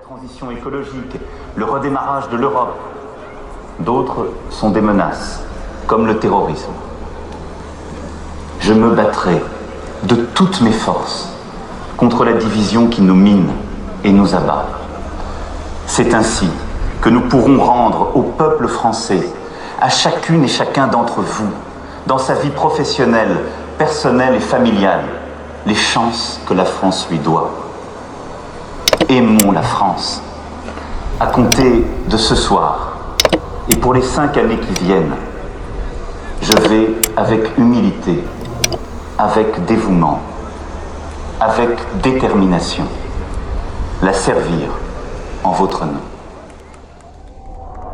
transition écologique, le redémarrage de l'Europe. D'autres sont des menaces, comme le terrorisme. Je me battrai de toutes mes forces contre la division qui nous mine et nous abat. C'est ainsi que nous pourrons rendre au peuple français, à chacune et chacun d'entre vous, dans sa vie professionnelle, personnelle et familiale, les chances que la France lui doit. Aimons la France. À compter de ce soir, et pour les 5 années qui viennent, je vais avec humilité, avec dévouement, avec détermination, la servir en votre nom.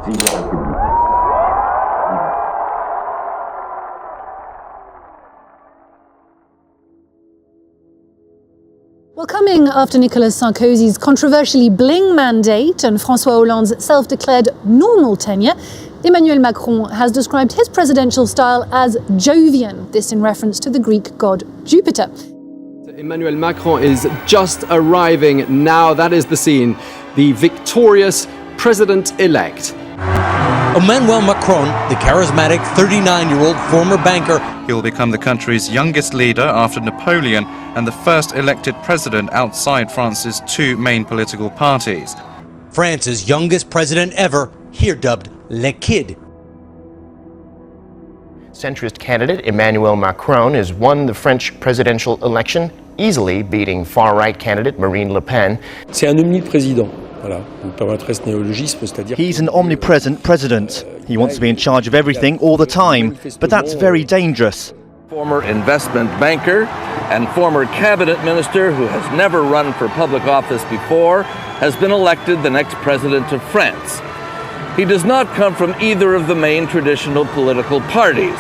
Vive la République. Well, coming after Nicolas Sarkozy's controversially bling mandate and François Hollande's self-declared normal tenure, Emmanuel Macron has described his presidential style as Jovian, this in reference to the Greek god Jupiter. Emmanuel Macron is just arriving now. That is the scene. The victorious president-elect. Emmanuel Macron, the charismatic 39-year-old former banker. He will become the country's youngest leader after Napoleon and the first elected president outside France's 2 main political parties. France's youngest president ever, here dubbed Le Kid. Centrist candidate Emmanuel Macron has won the French presidential election, easily beating far-right candidate Marine Le Pen. C'est un omniprésident. Voilà, vous permettrez ce néologisme, c'est-à-dire. He's an omnipresent president. He wants to be in charge of everything all the time, but that's very dangerous. Former investment banker and former cabinet minister who has never run for public office before has been elected the next president of France. He does not come from either of the main traditional political parties.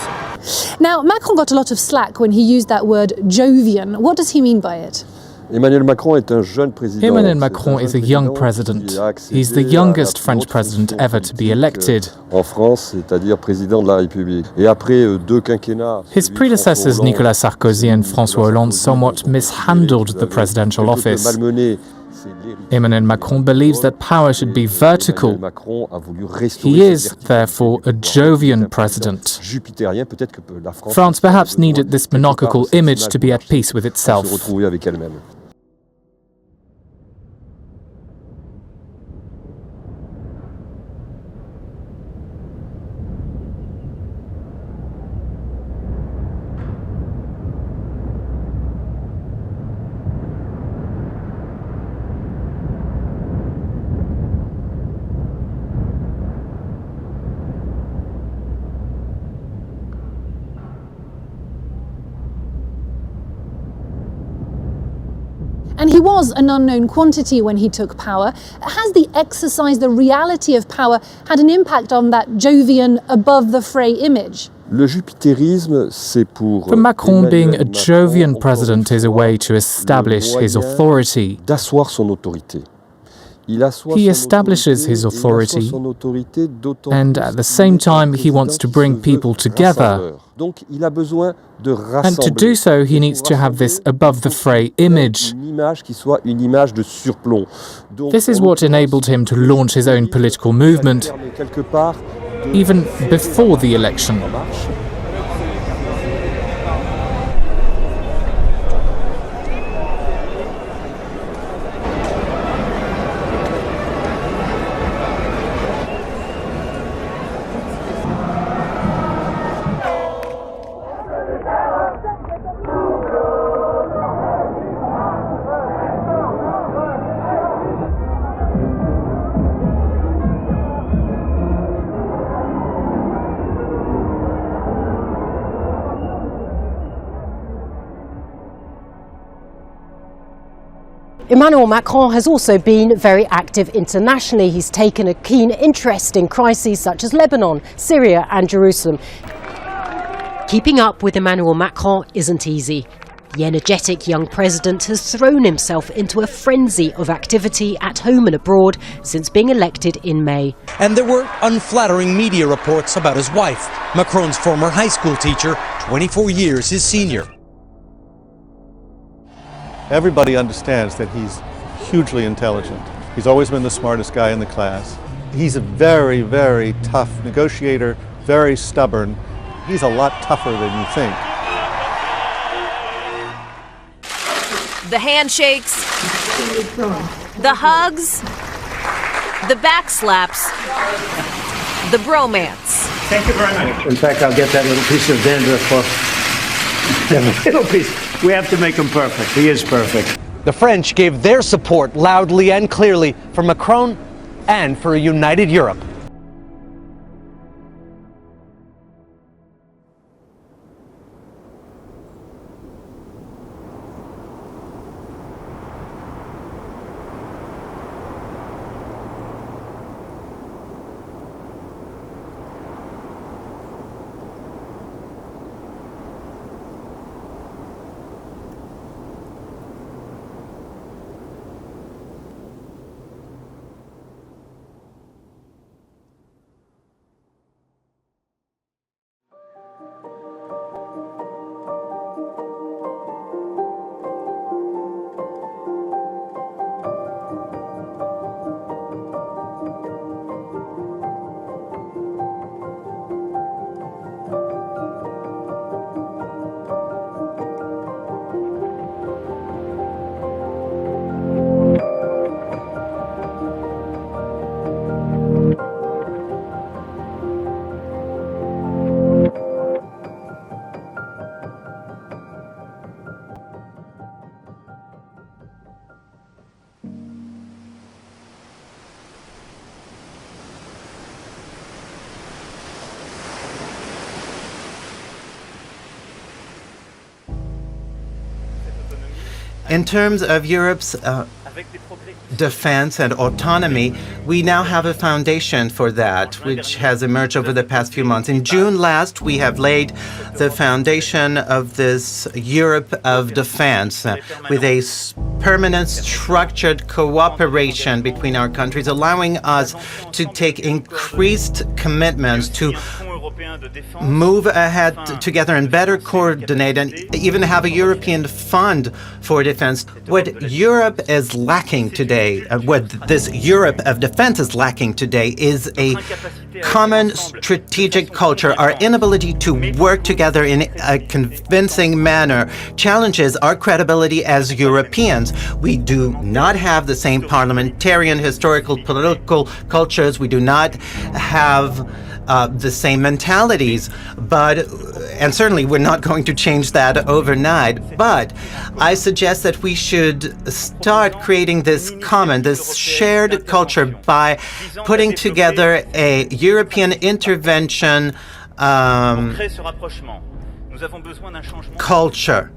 Now, Macron got a lot of slack when he used that word Jovian. What does he mean by it? Emmanuel Macron is a young president. He's the youngest French president ever to be elected. En France, c'est-à-dire président de la République. Et après 2 quinquennats. His predecessors Nicolas Sarkozy and François Hollande somewhat mishandled the presidential office. Emmanuel Macron believes that power should be vertical. He is, therefore, a Jovian president. France perhaps needed this monarchical image to be at peace with itself. And he was an unknown quantity when he took power. Has the exercise, the reality of power, had an impact on that Jovian, above-the-fray image? For Macron, being a Jovian president is a way to establish his authority. He establishes his authority, and at the same time he wants to bring people together. And to do so, he needs to have this above-the-fray image. This is what enabled him to launch his own political movement, even before the election. Emmanuel Macron has also been very active internationally. He's taken a keen interest in crises such as Lebanon, Syria and Jerusalem. Keeping up with Emmanuel Macron isn't easy. The energetic young president has thrown himself into a frenzy of activity at home and abroad since being elected in May. And there were unflattering media reports about his wife, Macron's former high school teacher, 24 years his senior. Everybody understands that he's hugely intelligent. He's always been the smartest guy in the class. He's a very, very tough negotiator, very stubborn. He's a lot tougher than you think. The handshakes, the hugs, the backslaps, the bromance. Thank you very much. In fact, I'll get that little piece of dandruff for that little piece. We have to make him perfect. He is perfect. The French gave their support loudly and clearly for Macron and for a united Europe. In terms of Europe's defense and autonomy, we now have a foundation for that, which has emerged over the past few months. In June last, we have laid the foundation of this Europe of defense with a permanent, structured cooperation between our countries, allowing us to take increased commitments to move ahead together and better coordinate and even have a European fund for defense. What Europe is lacking today, what this Europe of defense is lacking today, is a common strategic culture. Our inability to work together in a convincing manner challenges our credibility as Europeans. We do not have the same parliamentarian, historical, political cultures. We do not have the same mentalities, and certainly we're not going to change that overnight. But I suggest that we should start creating this shared culture by putting together a European intervention culture.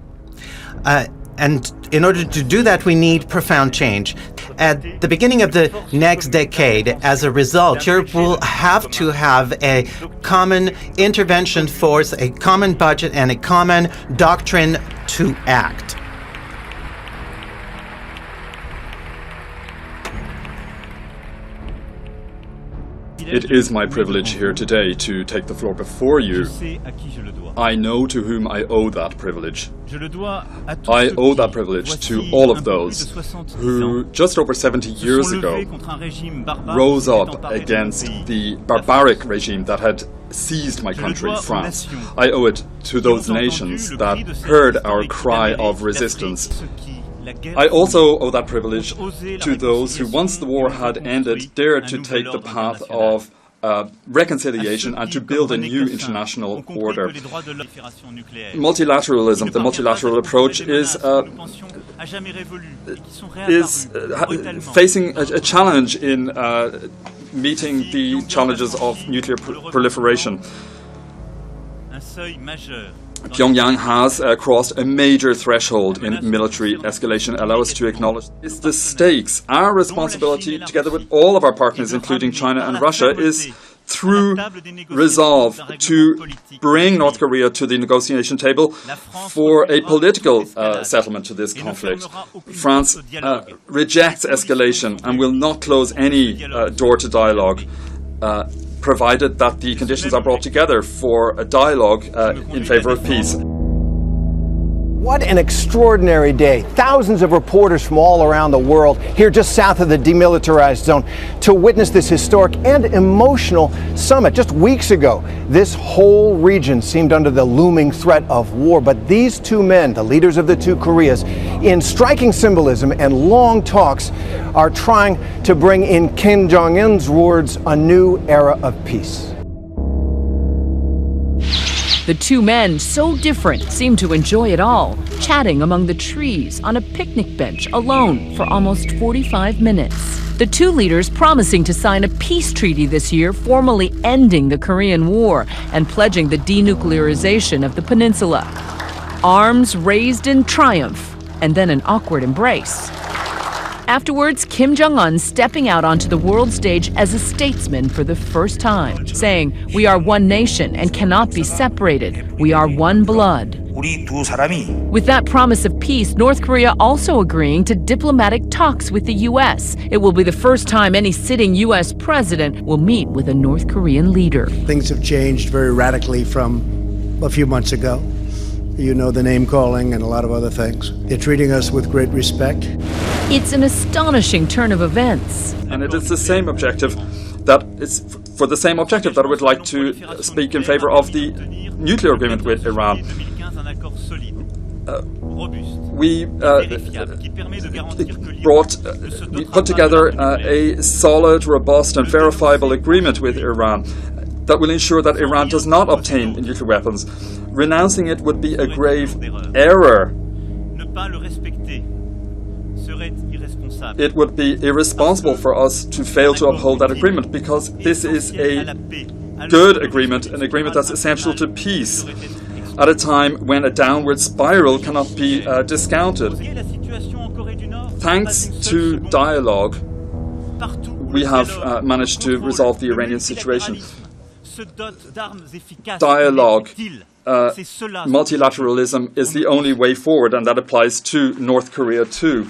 And in order to do that, we need profound change. At the beginning of the next decade, as a result, Europe will have to have a common intervention force, a common budget, and a common doctrine to act. It is my privilege here today to take the floor before you. I know to whom I owe that privilege. I owe that privilege to all of those who, just over 70 years ago, rose up against the barbaric regime that had seized my country, France. I owe it to those nations that heard our cry of resistance. I also owe that privilege to those who, once the war had ended, dared to take the path of reconciliation and to build a new international order. Multilateralism, the multilateral approach, is facing a challenge in meeting the challenges of nuclear proliferation. Pyongyang has crossed a major threshold in military escalation. Allow us to acknowledge the stakes. Our responsibility, together with all of our partners, including China and Russia, is through resolve to bring North Korea to the negotiation table for a political settlement to this conflict. France rejects escalation and will not close any door to dialogue, provided that the conditions are brought together for a dialogue in favor of peace. What an extraordinary day. Thousands of reporters from all around the world here just south of the demilitarized zone to witness this historic and emotional summit. Just weeks ago, this whole region seemed under the looming threat of war. But these two men, the leaders of the two Koreas, in striking symbolism and long talks, are trying to bring, in Kim Jong-un's words, a new era of peace. The two men, so different, seem to enjoy it all, chatting among the trees on a picnic bench alone for almost 45 minutes. The two leaders promising to sign a peace treaty this year, formally ending the Korean War and pledging the denuclearization of the peninsula. Arms raised in triumph, and then an awkward embrace. Afterwards, Kim Jong-un stepping out onto the world stage as a statesman for the first time, saying, "We are one nation and cannot be separated. We are one blood." With that promise of peace, North Korea also agreeing to diplomatic talks with the U.S. It will be the first time any sitting U.S. president will meet with a North Korean leader. Things have changed very radically from a few months ago. You know, the name calling and a lot of other things. They're treating us with great respect. It's an astonishing turn of events. And it is the same objective that it's for the same objective that I would like to speak in favor of the nuclear agreement with Iran. We put together a solid, robust and verifiable agreement with Iran that will ensure that Iran does not obtain nuclear weapons. Renouncing it would be a grave error. It would be irresponsible for us to fail to uphold that agreement, because this is a good agreement, an agreement that's essential to peace, at a time when a downward spiral cannot be discounted. Thanks to dialogue, we have managed to resolve the Iranian situation. Dialogue, multilateralism is the only way forward, and that applies to North Korea too.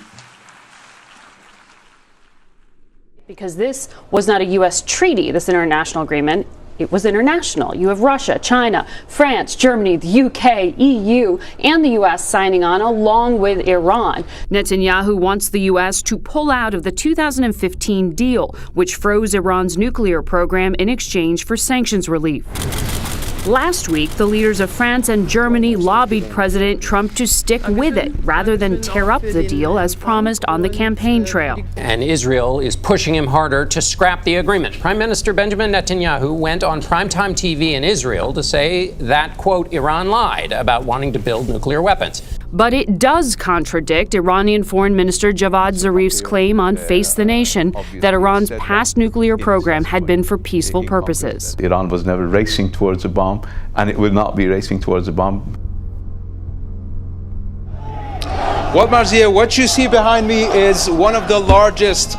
Because this was not a U.S. treaty, this international agreement. It was international. You have Russia, China, France, Germany, the UK, EU, and the U.S. signing on, along with Iran. Netanyahu wants the U.S. to pull out of the 2015 deal, which froze Iran's nuclear program in exchange for sanctions relief. Last week, the leaders of France and Germany lobbied President Trump to stick with it, rather than tear up the deal as promised on the campaign trail. And Israel is pushing him harder to scrap the agreement. Prime Minister Benjamin Netanyahu went on primetime TV in Israel to say that, quote, Iran lied about wanting to build nuclear weapons. But it does contradict Iranian Foreign Minister Javad Zarif's claim on Face the Nation that Iran's past nuclear program had been for peaceful purposes. Iran was never racing towards a bomb, and it will not be racing towards a bomb. Well, Marzia, what you see behind me is one of the largest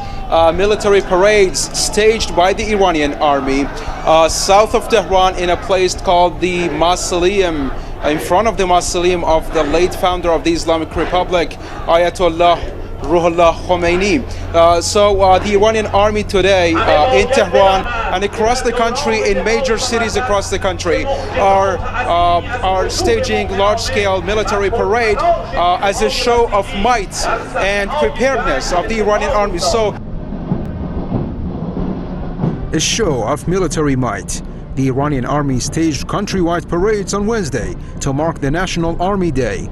military parades staged by the Iranian army south of Tehran in a place called the Mausoleum, in front of the mausoleum of the late founder of the Islamic Republic, Ayatollah Ruhollah Khomeini. So the Iranian army today in Tehran and across the country, in major cities across the country, are staging large-scale military parade as a show of might and preparedness of the Iranian army. So, a show of military might. The Iranian army staged countrywide parades on Wednesday to mark the National Army Day.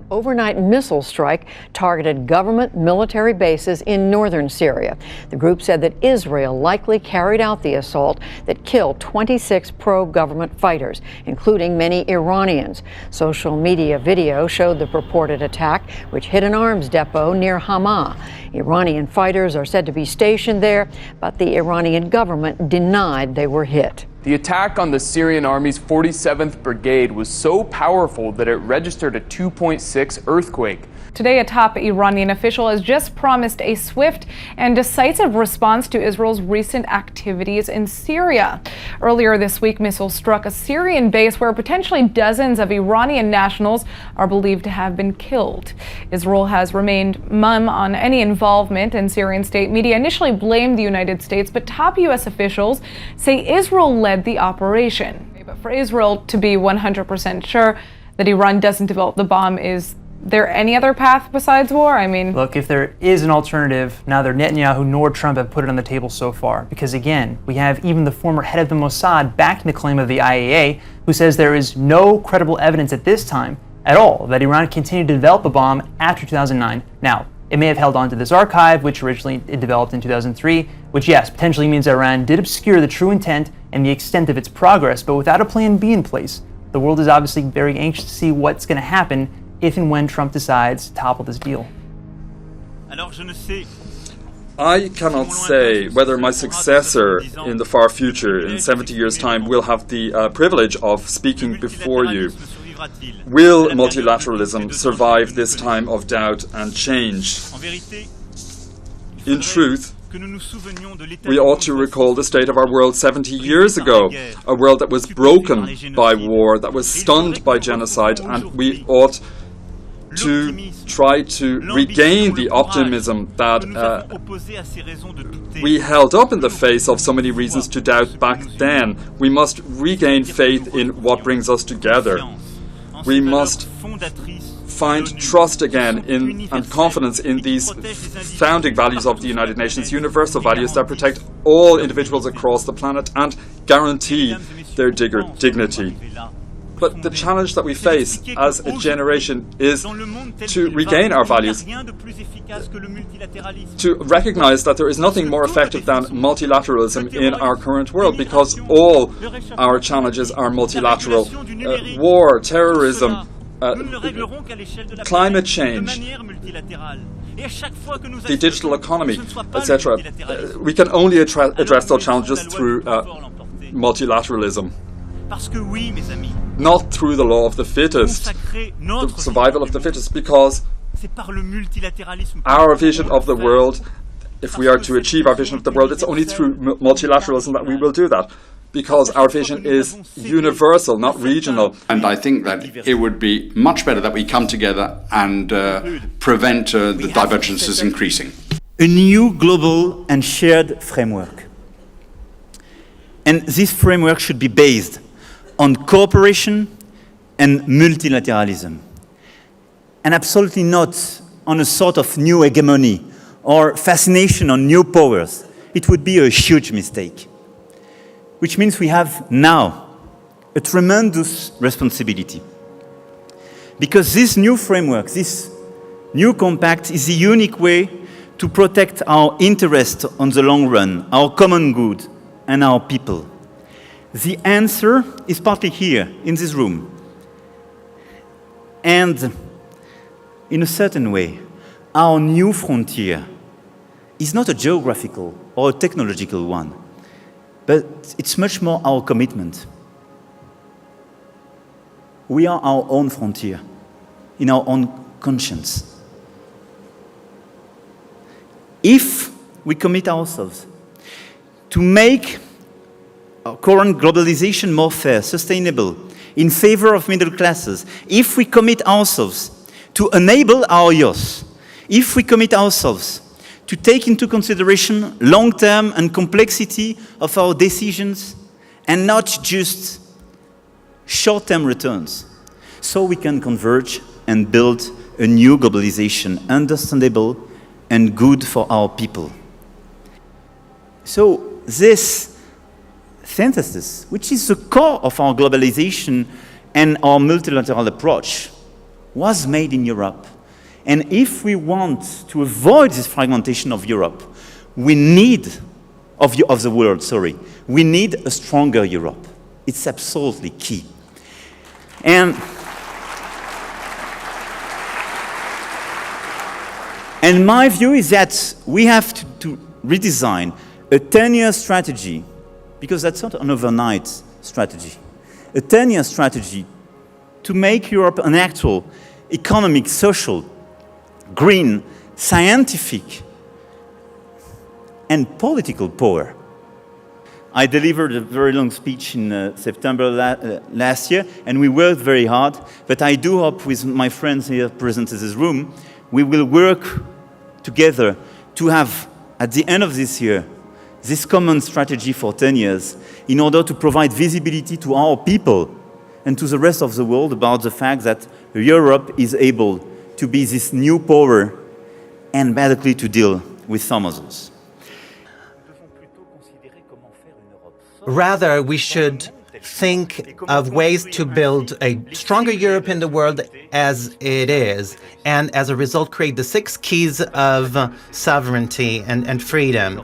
Overnight missile strike targeted government military bases in northern Syria. The group said that Israel likely carried out the assault that killed 26 pro-government fighters, including many Iranians. Social media video showed the purported attack, which hit an arms depot near Hama. Iranian fighters are said to be stationed there, but the Iranian government denied they were hit. The attack on the Syrian Army's 47th Brigade was so powerful that it registered a 2.6 earthquake. Today, a top Iranian official has just promised a swift and decisive response to Israel's recent activities in Syria. Earlier this week, missiles struck a Syrian base where potentially dozens of Iranian nationals are believed to have been killed. Israel has remained mum on any involvement, and Syrian state media initially blamed the United States, but top U.S. officials say Israel led the operation. But for Israel to be 100% sure that Iran doesn't develop the bomb, is there any other path besides war? I mean, look, if there is an alternative, neither Netanyahu nor Trump have put it on the table so far. Because again, we have even the former head of the Mossad backing the claim of the IAEA, who says there is no credible evidence at this time at all that Iran continued to develop a bomb after 2009. Now, it may have held on to this archive, which originally it developed in 2003, which yes, potentially means Iran did obscure the true intent and the extent of its progress, but without a plan B in place, the world is obviously very anxious to see what's going to happen if and when Trump decides to topple this deal. I cannot say whether my successor in the far future, in 70 years' time, will have the privilege of speaking before you. Will multilateralism survive this time of doubt and change? In truth, we ought to recall the state of our world 70 years ago, a world that was broken by war, that was stunned by genocide, and we ought to try to regain the optimism that we held up in the face of so many reasons to doubt back then. We must regain faith in what brings us together. We must find trust again in and confidence in these founding values of the United Nations, universal values that protect all individuals across the planet and guarantee their dignity. But the challenge that we face as a generation is to regain our values, to recognize that there is nothing more effective than multilateralism in our current world, because all our challenges are multilateral. War, terrorism, climate change, the digital economy, etc. We can only address those challenges through multilateralism. Not through the law of the fittest, the survival of the fittest, because our vision of the world, if we are to achieve our vision of the world, it's only through multilateralism that we will do that, because our vision is universal, not regional. And I think that it would be much better that we come together and prevent the divergences increasing. A new global and shared framework. And this framework should be based on cooperation and multilateralism, and absolutely not on a sort of new hegemony or fascination on new powers. It would be a huge mistake. Which means we have now a tremendous responsibility. Because this new framework, this new compact is the unique way to protect our interests on the long run, our common good, and our people. The answer is partly here, in this room. And in a certain way, our new frontier is not a geographical or a technological one, but it's much more our commitment. We are our own frontier, in our own conscience. If we commit ourselves to make our current globalization more fair, sustainable, in favor of middle classes, if we commit ourselves to enable our youth, if we commit ourselves to take into consideration long-term and complexity of our decisions and not just short-term returns, so we can converge and build a new globalization, understandable and good for our people. So this synthesis, which is the core of our globalization and our multilateral approach, was made in Europe. And if we want to avoid this fragmentation of Europe, we need, of the world, we need a stronger Europe. It's absolutely key. And my view is that we have to redesign a 10-year strategy, because that's not an overnight strategy, a 10-year strategy to make Europe an actual economic, social, green, scientific, and political power. I delivered a very long speech in September last year, and we worked very hard, but I do hope with my friends here present in this room, we will work together to have, at the end of this year, this common strategy for 10 years in order to provide visibility to our people and to the rest of the world about the fact that Europe is able to be this new power and basically to deal with some of those. Rather, we should think of ways to build a stronger Europe in the world as it is, and as a result create the 6 keys of sovereignty and freedom.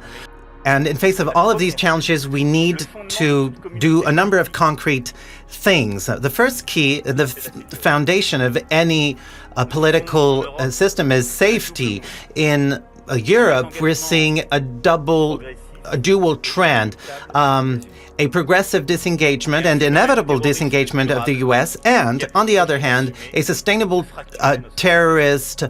And in face of all of these challenges, we need to do a number of concrete things. The first key, the foundation of any political system is safety. In Europe, we're seeing a dual trend, a progressive disengagement and inevitable disengagement of the U.S., and, on the other hand, a sustainable terrorist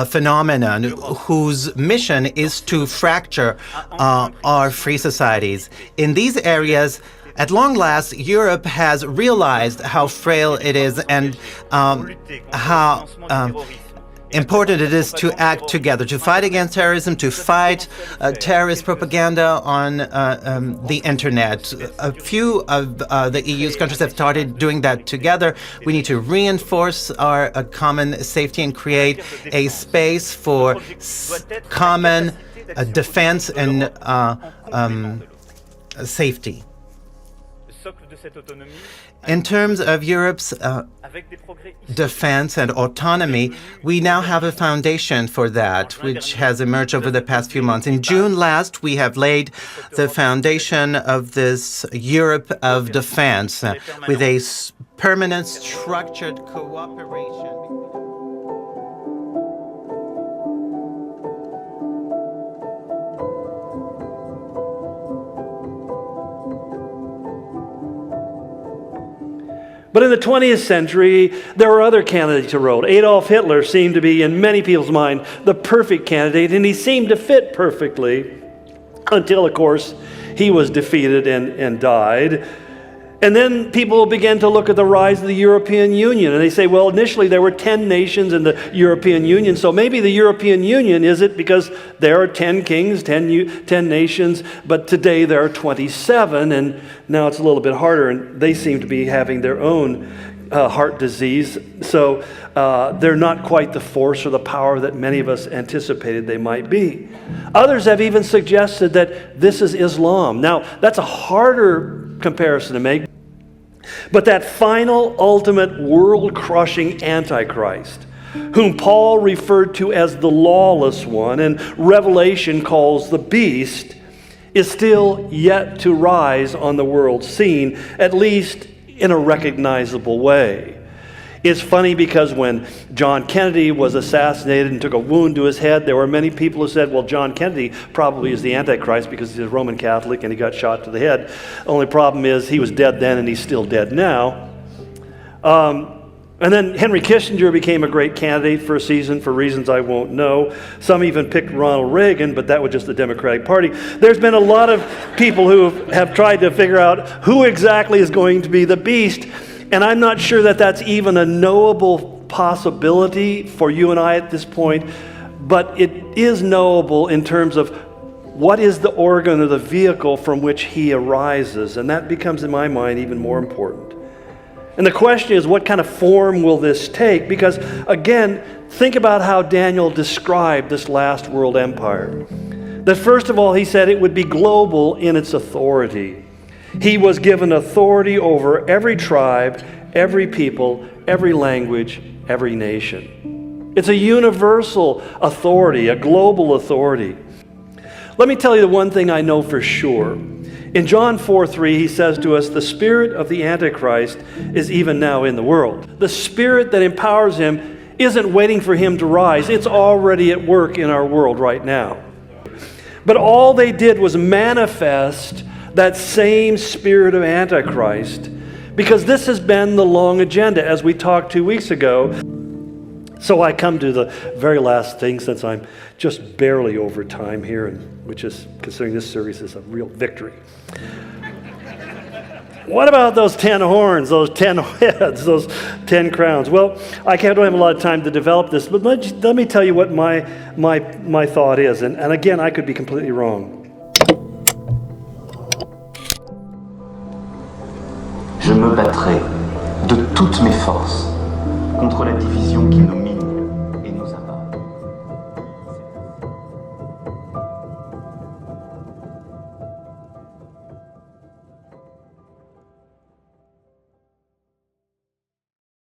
phenomenon whose mission is to fracture our free societies. In these areas, at long last, Europe has realized how frail it is and how important it is to act together, to fight against terrorism, to fight terrorist propaganda on the internet. A few of the EU's countries have started doing that together. We need to reinforce our common safety and create a space for common defense and safety. In terms of Europe's defense and autonomy, we now have a foundation for that, which has emerged over the past few months. In June last, we have laid the foundation of this Europe of defense with a permanent, structured cooperation. But in the 20th century, there were other candidates who rode. Adolf Hitler seemed to be, in many people's mind, the perfect candidate, and he seemed to fit perfectly until, of course, he was defeated and died. And then people began to look at the rise of the European Union, and they say, well, initially there were 10 nations in the European Union, so maybe the European Union is it because there are 10 kings, 10 nations, but today there are 27, and now it's a little bit harder, and they seem to be having their own heart disease, so they're not quite the force or the power that many of us anticipated they might be. Others have even suggested that this is Islam. Now, that's a harder comparison to make, but that final, ultimate, world-crushing Antichrist, whom Paul referred to as the lawless one and Revelation calls the beast, is still yet to rise on the world scene, at least in a recognizable way. It's funny because when John Kennedy was assassinated and took a wound to his head, there were many people who said, well, John Kennedy probably is the Antichrist because he's a Roman Catholic and he got shot to the head. Only problem is he was dead then and he's still dead now. And then Henry Kissinger became a great candidate for a season for reasons I won't know. Some even picked Ronald Reagan, but that was just the Democratic Party. There's been a lot of people who have tried to figure out who exactly is going to be the beast. And I'm not sure that that's even a knowable possibility for you and I at this point, but it is knowable in terms of what is the organ or the vehicle from which he arises, and that becomes, in my mind, even more important. And the question is, what kind of form will this take? Because, again, think about how Daniel described this last world empire. That first of all, he said it would be global in its authority. He was given authority over every tribe, every people, every language, every nation. It's a universal authority, a global authority. Let me tell you the one thing I know for sure. In John 4:3, he says to us, the spirit of the Antichrist is even now in the world. The spirit that empowers him isn't waiting for him to rise. It's already at work in our world right now. But all they did was manifest that same spirit of Antichrist, because this has been the long agenda, as we talked 2 weeks ago. So I come to the very last thing, since I'm just barely over time here, and which is, considering this series is a real victory. What about those 10 horns, those 10 heads, those 10 crowns? Well, I don't have a lot of time to develop this, but let me tell you what my thought is. And again, I could be completely wrong. Je me battrai de toutes mes forces contre la division qui nous